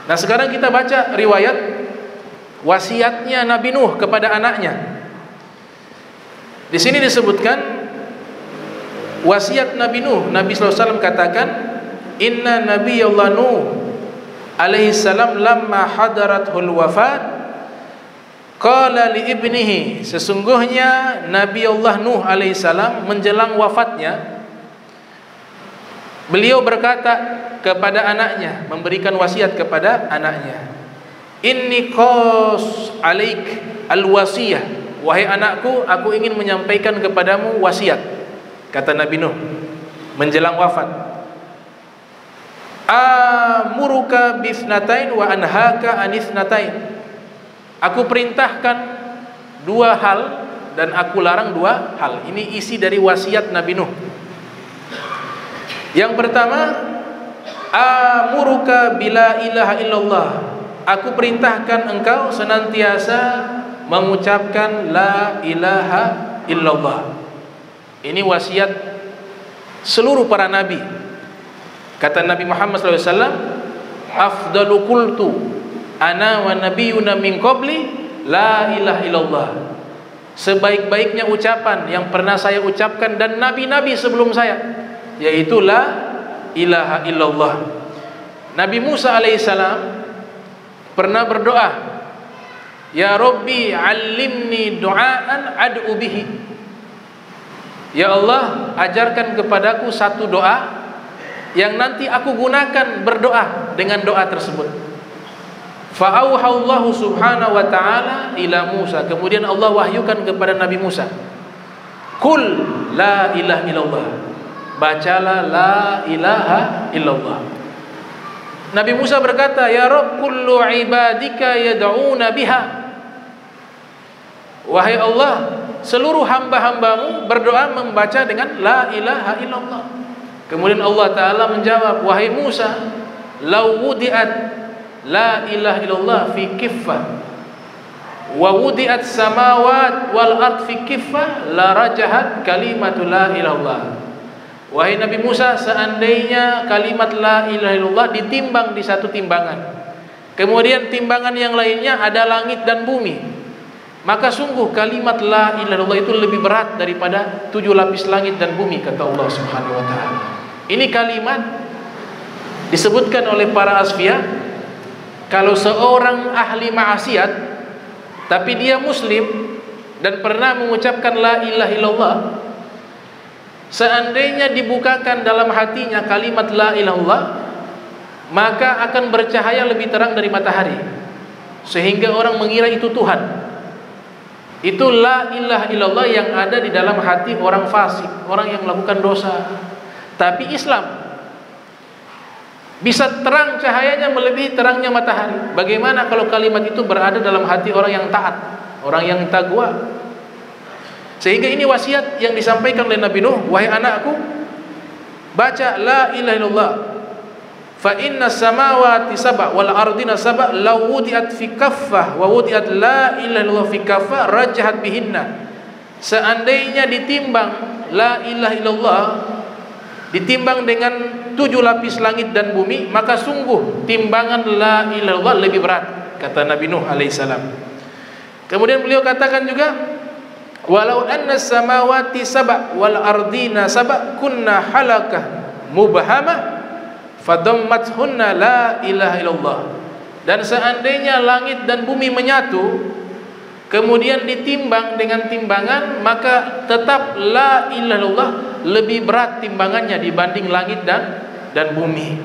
Nah, sekarang kita baca riwayat wasiatnya Nabi Nuh kepada anaknya. Di sini disebutkan wasiat Nabi Nuh. Nabi SAW katakan, inna nabiyallah Nuh alaihi salam lamma hadarathul wafat qala li ibnihi, sesungguhnya Nabi Allah Nuh alaihi salam menjelang wafatnya, beliau berkata kepada anaknya, memberikan wasiat kepada anaknya, inni qas alaik alwasiyah, wahai anakku, aku ingin menyampaikan kepadamu wasiat, kata Nabi Nuh menjelang wafat. Amuruka bithnatain wa anhaka anithnatain, aku perintahkan dua hal dan aku larang dua hal. Ini isi dari wasiat Nabi Nuh. Yang pertama, amuruka bila ilaha illallah, aku perintahkan engkau senantiasa mengucapkan la ilaha illallah. Ini wasiat seluruh para nabi. Kata Nabi Muhammad SAW, afdalu qultu ana wa nabiyuna min qabli la ilaha illallah, sebaik-baiknya ucapan yang pernah saya ucapkan dan nabi-nabi sebelum saya, yaitu la ilaha illallah. Nabi Musa alaihissalam pernah berdoa, ya Rabbi allimni du'aan ad'u bihi, ya Allah, ajarkan kepadaku satu doa yang nanti aku gunakan berdoa dengan doa tersebut. Fa'auhallahu subhanahu wa ta'ala ila Musa, kemudian Allah wahyukan kepada Nabi Musa, Qul la ilaha illallah, bacalah la ilaha illallah. Nabi Musa berkata, ya Rabb, kullu ibadika yad'una biha, wahai Allah, seluruh hamba-hambamu berdoa membaca dengan la ilaha illallah. Kemudian Allah Ta'ala menjawab, wahai Musa, law wudi'at la ilaha illallah fi kiffah wa wudi'at samawat wal ard fi kiffah la rajahat kalimatu la ilallah. Wahai Nabi Musa, seandainya kalimat la ilaha illallah ditimbang di satu timbangan, kemudian timbangan yang lainnya ada langit dan bumi, maka sungguh kalimat la ilaha illallah itu lebih berat daripada 7 lapis langit dan bumi, kata Allah Subhanahu wa ta'ala. Ini kalimat disebutkan oleh para asfiya, kalau seorang ahli maksiat tapi dia muslim dan pernah mengucapkan la ilaha illallah, seandainya dibukakan dalam hatinya kalimat la ilaha illallah, maka akan bercahaya lebih terang dari matahari, sehingga orang mengira itu Tuhan. Itu la ilaha illallah yang ada di dalam hati orang fasik, orang yang melakukan dosa. Tapi Islam bisa terang cahayanya melebihi terangnya matahari. Bagaimana kalau kalimat itu berada dalam hati orang yang taat, orang yang taqwa? Sehingga ini wasiat yang disampaikan oleh Nabi Nuh, wahai anakku, baca la ilaha illallah, fa inna samawati sab'a wal ardina sab'a law wudi'at fi kaffah wa wudi'at la ilaha illallah fi kaffah rajahat bihinna. Seandainya ditimbang la ilaha illallah, ditimbang dengan 7 lapis langit dan bumi, maka sungguh timbangan la ilaha illallah lebih berat, kata Nabi Nuh alaihissalam. Kemudian beliau katakan juga, walau anna samawati sab'a wal ardina sab'a kunna halakah mubhamah fadammathunna la ilaha illallah. Dan seandainya langit dan bumi menyatu, kemudian ditimbang dengan timbangan, maka tetap la ilaha illallah lebih berat timbangannya dibanding langit dan bumi.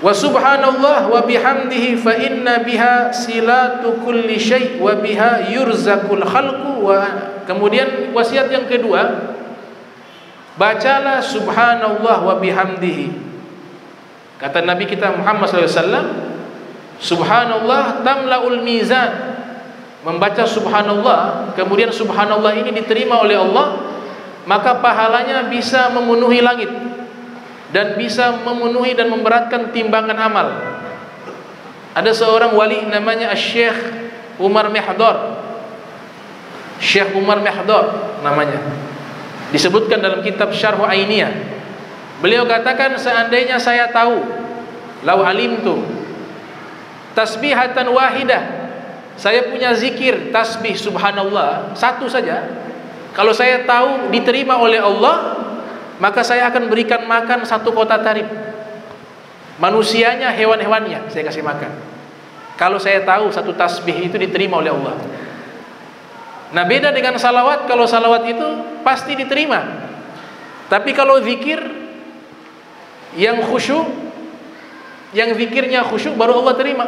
Wa subhanallah wa bihamdihi fa inna biha silatu kulli syai' wa biha yurzaqul khalqu. Kemudian wasiat yang kedua, bacalah subhanallah wa bihamdihi. Kata Nabi kita Muhammad SAW, subhanallah tamla'ul mizan. Membaca subhanallah, kemudian subhanallah ini diterima oleh Allah, maka pahalanya bisa memenuhi langit dan bisa memenuhi dan memberatkan timbangan amal. Ada seorang wali namanya Syekh Umar Mihdar. Syekh Umar Mihdar namanya. Disebutkan dalam kitab Syarh Ainiyah. Beliau katakan, seandainya saya tahu, lau alimtu tasbihatan wahidah, saya punya zikir tasbih subhanallah satu saja, kalau saya tahu diterima oleh Allah, maka saya akan berikan makan satu kota Tharib. Manusianya, hewan-hewannya saya kasih makan, kalau saya tahu satu tasbih itu diterima oleh Allah. Nah, beda dengan salawat. Kalau salawat itu pasti diterima, tapi kalau zikir yang khusyuk, yang zikirnya khusyuk, baru Allah terima.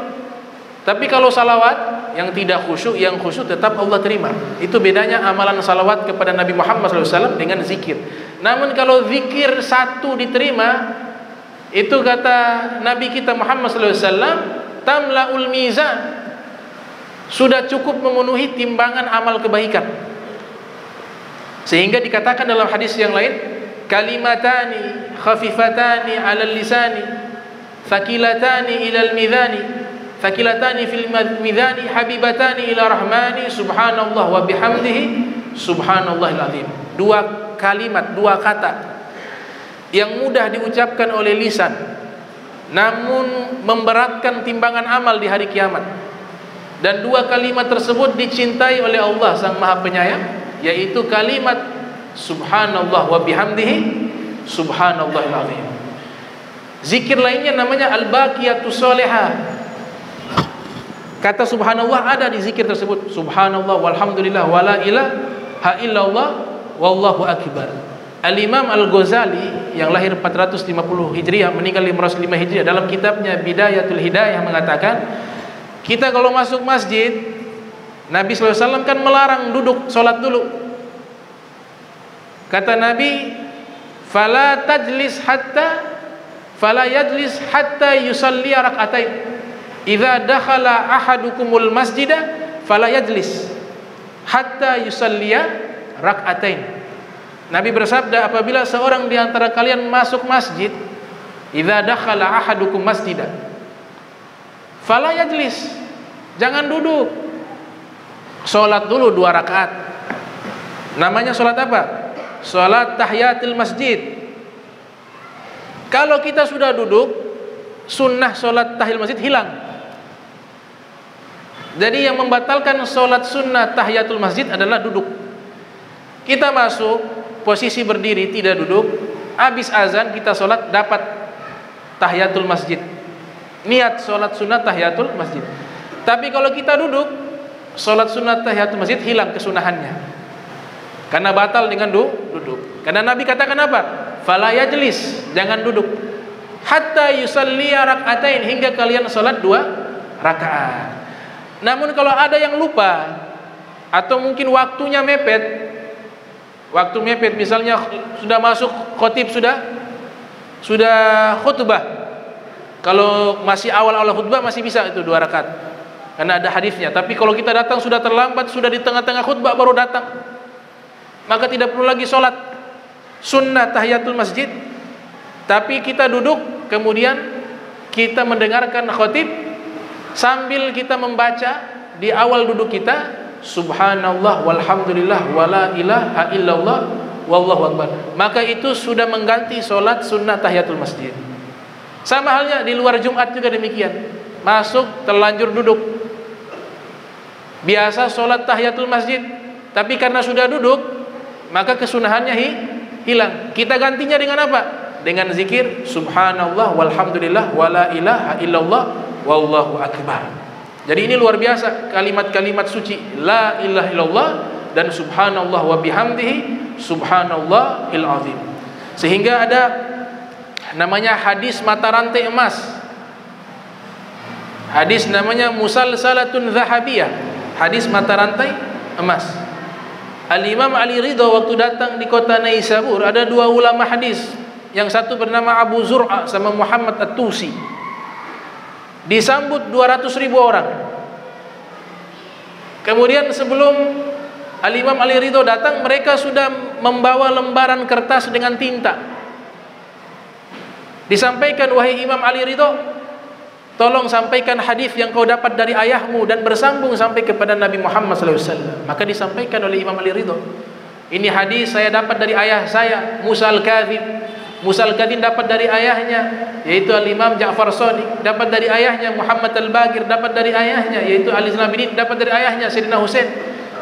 Tapi kalau salawat yang tidak khusyuk, yang khusyuk tetap Allah terima. Itu bedanya amalan salawat kepada Nabi Muhammad SAW dengan zikir. Namun kalau zikir satu diterima, itu kata Nabi kita Muhammad SAW, tamla'ul mizan, sudah cukup memenuhi timbangan amal kebaikan. Sehingga dikatakan dalam hadis yang lain, kalimatani khafifatani 'alal lisani, thaqilatani ilal mizani, thaqilatani fil mizani, habibatani ila rahmani, subhanallah wa bihamdihi, subhanallahil azim. Dua kalimat, dua kata yang mudah diucapkan oleh lisan, namun memberatkan timbangan amal di hari kiamat. Dan dua kalimat tersebut dicintai oleh Allah Sang Maha Penyayang, yaitu kalimat subhanallah wa bihamdihi, subhanallahil azim. Zikir lainnya namanya al-baqiyatus sholihah. Kata subhanallah ada di zikir tersebut. Subhanallah walhamdulillah wala ilaha illallah wallahu akbar. Al-Imam Al-Ghazali yang lahir 450 Hijriah, meninggal 505 Hijriah, dalam kitabnya Bidayatul Hidayah mengatakan, kita kalau masuk masjid, Nabi SAW kan melarang duduk sholat dulu. Kata Nabi, fala yajlis hatta yusalli rak'atain. Idza dakhala ahadukumul masjida fala yajlis hatta yusalli rak'atain. Nabi bersabda, apabila seorang di antara kalian masuk masjid, idza dakhala ahadukum masjida fala yajlis, jangan duduk, sholat dulu 2 rakaat. Namanya sholat apa? Sholat tahiyatul masjid. Kalau kita sudah duduk, sunnah sholat tahiyatul masjid hilang. Jadi yang membatalkan sholat sunnah tahiyatul masjid adalah duduk. Kita masuk posisi berdiri, tidak duduk, habis azan kita sholat, dapat tahiyatul masjid, niat sholat sunnah tahiyatul masjid. Tapi kalau kita duduk, sholat sunnah tahiyatul masjid hilang kesunahannya, karena batal dengan duduk. Karena Nabi katakan apa? Fala yajlis, jangan duduk, hatta yusalli rak'atain, hingga kalian sholat 2 rakaat. Namun kalau ada yang lupa, atau mungkin waktunya mepet, misalnya sudah masuk khotib, sudah khutbah. Kalau masih awal-awal khutbah masih bisa itu 2 rakaat, karena ada hadisnya. Tapi kalau kita datang sudah terlambat, sudah di tengah-tengah khutbah baru datang, maka tidak perlu lagi sholat sunnah tahiyatul masjid, tapi kita duduk, kemudian kita mendengarkan khotib sambil kita membaca di awal duduk kita, subhanallah walhamdulillah wala ilaha illallah wallahu akbar. Maka itu sudah mengganti sholat sunnah tahiyatul masjid. Sama halnya di luar Jumat juga demikian. Masuk terlanjur duduk, biasa sholat tahiyatul masjid, tapi karena sudah duduk, maka kesunahannya hilang. Kita gantinya dengan apa? Dengan zikir subhanallah walhamdulillah wala ilaha illallah wallahu akbar. Jadi ini luar biasa kalimat-kalimat suci la ilaha illallah dan subhanallah wa bihamdihi subhanallahil azim. Sehingga ada namanya hadis mata rantai emas. Hadis namanya musalsalatun zahabiyah, hadis mata rantai emas. Al-Imam Ali Ridha waktu datang di kota Naisabur, ada 2 ulama hadis, yang satu bernama Abu Zur'a sama Muhammad At-Tusi. Disambut 200.000 orang. Kemudian sebelum Al-Imam Ali Ridha datang, mereka sudah membawa lembaran kertas dengan tinta. Disampaikan, wahai Imam Ali Ridha, tolong sampaikan hadis yang kau dapat dari ayahmu dan bersambung sampai kepada Nabi Muhammad SAW. Maka disampaikan oleh Imam Ali Ridha, ini hadis saya dapat dari ayah saya, Musa Al-Kadzib. Musa Al-Kadin dapat dari ayahnya yaitu Al-Imam Ja'far Shadiq, dapat dari ayahnya Muhammad Al-Bagir, dapat dari ayahnya yaitu Ali Zainal Abidin, dapat dari ayahnya Sayyidina Husain.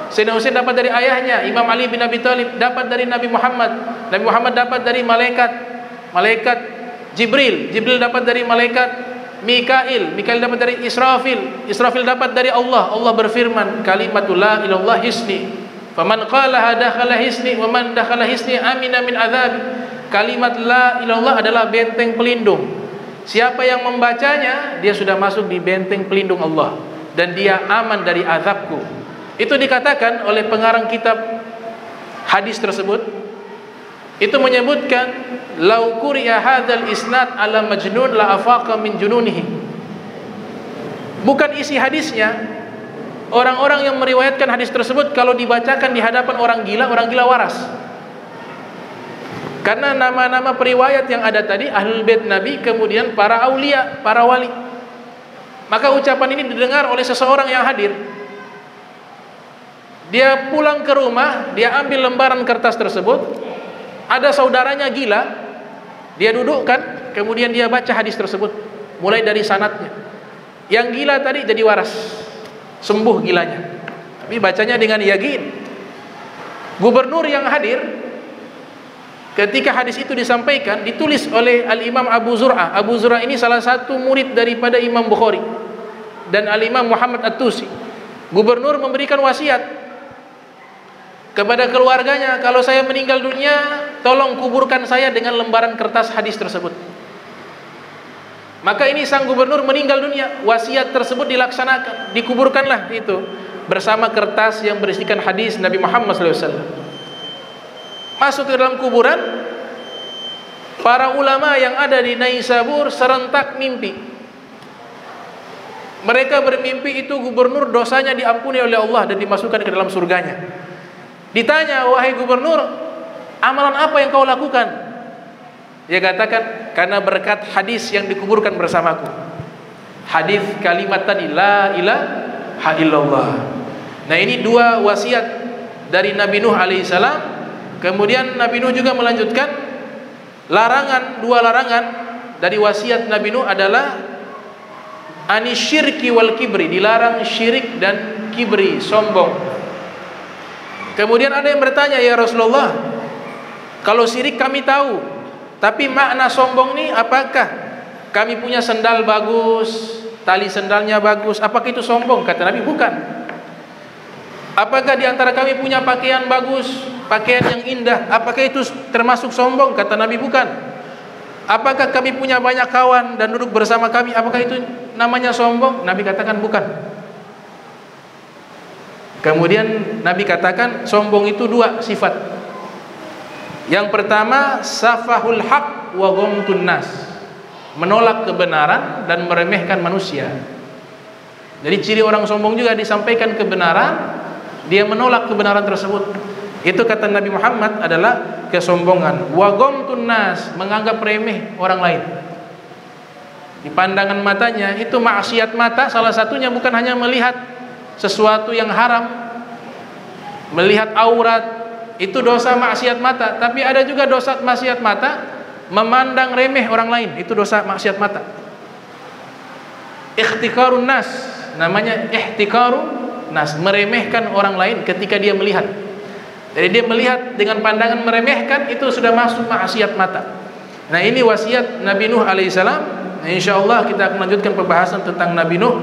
Sayyidina Husain dapat dari ayahnya Imam Ali bin Abi Thalib, dapat dari Nabi Muhammad. Nabi Muhammad dapat dari malaikat Jibril, Jibril dapat dari malaikat Mikail, Mikail dapat dari Israfil, Israfil dapat dari Allah. Allah berfirman, kalimatul la ilallah hisni, faman qalaha dakhala hisni, wa man dakhala hisni amina min azab. Kalimat la ilallah adalah benteng pelindung. Siapa yang membacanya, dia sudah masuk di benteng pelindung Allah dan dia aman dari azabku. Itu dikatakan oleh pengarang kitab hadis tersebut. Itu menyebutkan lau quri'a hadzal isnad ala majnun la afaqa min jununihi. Bukan isi hadisnya. Orang-orang yang meriwayatkan hadis tersebut kalau dibacakan di hadapan orang gila waras. Karena nama-nama periwayat yang ada tadi Ahlul Bait Nabi, kemudian para aulia, para wali. Maka ucapan ini didengar oleh seseorang yang hadir. Dia pulang ke rumah, dia ambil lembaran kertas tersebut. Ada saudaranya gila, dia dudukkan, kemudian dia baca hadis tersebut mulai dari sanadnya. Yang gila tadi jadi waras, sembuh gilanya. Tapi bacanya dengan yakin. Gubernur yang hadir ketika hadis itu disampaikan, ditulis oleh Al-Imam Abu Zur'ah. Abu Zur'ah ini salah satu murid daripada Imam Bukhari dan Al-Imam Muhammad At-Tusi. Gubernur memberikan wasiat kepada keluarganya, kalau saya meninggal dunia, tolong kuburkan saya dengan lembaran kertas hadis tersebut. Maka ini sang gubernur meninggal dunia, wasiat tersebut dilaksanakan, dikuburkanlah itu bersama kertas yang berisikan hadis Nabi Muhammad SAW. Masuk ke dalam kuburan, para ulama yang ada di Naisabur serentak mimpi. Mereka bermimpi itu gubernur dosanya diampuni oleh Allah dan dimasukkan ke dalam surganya. Ditanya, wahai gubernur, amalan apa yang kau lakukan? Dia katakan, karena berkat hadis yang dikuburkan bersamaku. Hadis kalimat tadi, la ilaha illallah. Nah, ini dua wasiat dari Nabi Nuh alaihissalam. Kemudian Nabi Nuh juga melanjutkan dua larangan dari wasiat Nabi Nuh adalah anisyirki wal kibri, dilarang syirik dan kibri, sombong. Kemudian ada yang bertanya, ya Rasulullah, kalau syirik kami tahu, tapi makna sombong ini apakah? Kami punya sendal bagus, tali sendalnya bagus, apakah itu sombong? Kata Nabi, bukan. Apakah di antara kami punya pakaian bagus, pakaian yang indah, apakah itu termasuk sombong? Kata Nabi, bukan. Apakah kami punya banyak kawan dan duduk bersama kami, apakah itu namanya sombong? Nabi katakan bukan. Kemudian Nabi katakan sombong itu dua sifat. Yang pertama, safahul haq wa ghamtun nas, menolak kebenaran dan meremehkan manusia. Jadi ciri orang sombong juga disampaikan kebenaran, dia menolak kebenaran tersebut. Itu kata Nabi Muhammad adalah kesombongan. Wa ghamtun nas, menganggap remeh orang lain. Di pandangan matanya itu maksiat mata, salah satunya bukan hanya melihat sesuatu yang haram, melihat aurat, itu dosa maksiat mata. Tapi ada juga dosa maksiat mata memandang remeh orang lain, itu dosa maksiat mata. Ihtikarun nas, namanya ihtikarun nas, meremehkan orang lain ketika dia melihat. Jadi dia melihat dengan pandangan meremehkan, itu sudah masuk maksiat mata. Nah, ini wasiat Nabi Nuh alaihissalam. Nah, insyaallah kita akan lanjutkan pembahasan tentang Nabi Nuh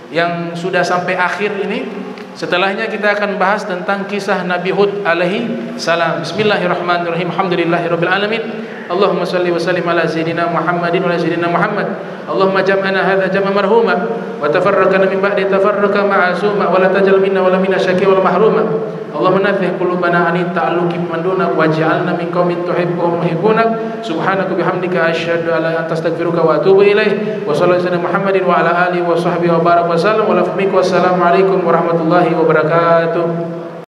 yang sudah sampai akhir ini. Setelahnya kita akan bahas tentang kisah Nabi Hud alaihi salam. Bismillahirrahmanirrahim. Alhamdulillahirabbil alamin. Allahumma shalli wa sallim ala sayyidina Muhammadin wa ala sayyidina Muhammad. Allahumma jam'ana hadza jam'an marhuma wa tafarraqna min ba'di tafarruqa ma'suma wa la tajal minna wa la minna syaqi wal mahruma. Allahumma nafi qulubana an ta'alluqi biman dunak waj'alna min qaumin tuhibbuhum yuhibbunak. Subhanaka bihamdika asyhadu an la ilaha illa anta astaghfiruka wa atubu ilaik. Wa sallallahu alaihi Muhammadin wa ala alihi wa sahbihi wa baraka wa sallam. Wa assalamu alaikum warahmatullahi wabarakatuh.